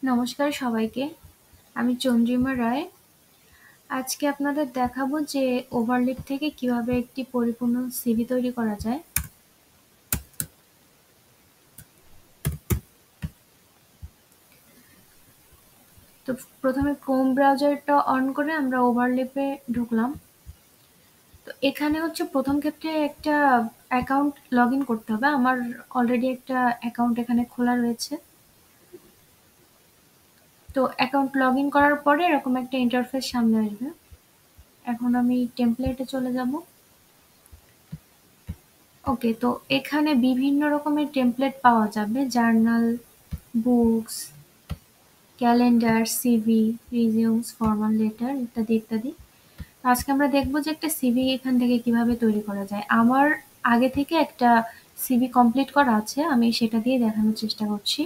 নমস্কার সবাইকে। আমি চন্দ্রিমা রায়। আজকে আপনাদের দেখাবো যে ওভারলেপ থেকে কিভাবে একটি পরিপূর্ণ সিভি তৈরি করা যায়। তো প্রথমে ক্রোম ব্রাউজারটা অন করে আমরা ওভারলেপে ঢুকলাম। তো এখানে হচ্ছে প্রথম ক্ষেত্রে একটা অ্যাকাউন্ট লগ ইন করতে হবে। আমার অলরেডি একটা অ্যাকাউন্ট এখানে খোলা রয়েছে। তো অ্যাকাউন্ট লগ ইন করার পরে এরকম একটা ইন্টারফেস সামনে আসবে। এখন আমি টেমপ্লেটে চলে যাব। ওকে, তো এখানে বিভিন্ন রকমের টেমপ্লেট পাওয়া যাবে: journal, books, calendar, CV, resumes, formal letter ইত্যাদি ইত্যাদি। আজকে আমরা দেখব যে একটা সিভি এখান থেকে কিভাবে তৈরি করা যায়। আমার আগে থেকে একটা সিভি কমপ্লিট করা আছে, আমি সেটা দিয়ে দেখানোর চেষ্টা করছি।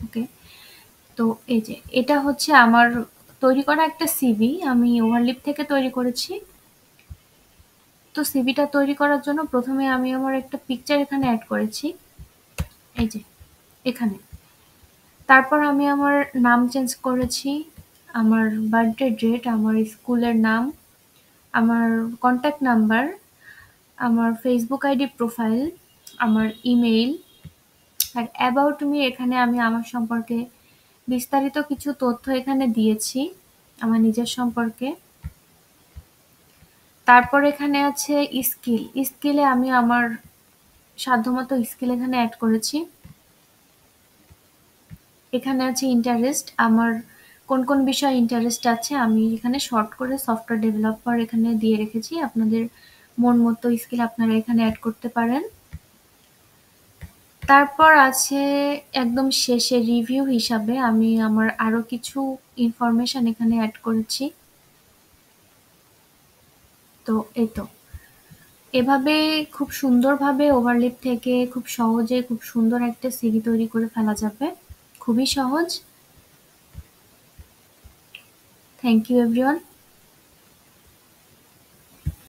ওকে, তো এই যে এটা হচ্ছে আমার তৈরি করা একটা সিভি, আমি ওভারলিপ থেকে তৈরি করেছি। তো সিভিটা তৈরি করার জন্য প্রথমে আমি আমার একটা পিকচার এখানে অ্যাড করেছি, এই যে এখানে। তারপর আমি আমার নাম চেঞ্জ করেছি, আমার বার্থডে ডেট, আমার স্কুলের নাম, আমার কন্ট্যাক্ট নাম্বার, আমার ফেসবুক আইডি প্রোফাইল, আমার ইমেইল, আর অ্যাবাউট মি এখানে আমি আমার সম্পর্কে বিস্তারিত কিছু তথ্য এখানে দিয়েছি আমার নিজের সম্পর্কে। তারপর এখানে আছে স্কিল। স্কিলে আমি আমার সাধ্যমতো স্কিল এখানে অ্যাড করেছি। এখানে আছে ইন্টারেস্ট, আমার কোন কোন বিষয়ে ইন্টারেস্ট আছে আমি এখানে শর্ট করে সফটওয়্যার ডেভেলপার এখানে দিয়ে রেখেছি। আপনাদের মন মতো স্কিল আপনারা এখানে অ্যাড করতে পারেন। তারপর আছে একদম শেষে রিভিউ হিসাবে আমি আমার আরো কিছু ইনফরমেশন এখানে অ্যাড করেছি। তো এই তো এভাবে খুব সুন্দরভাবে ওভারলিপ থেকে খুব সহজে খুব সুন্দর একটা সিভি তৈরি করে ফেলা যাবে। খুবই সহজ। Thank you everyone.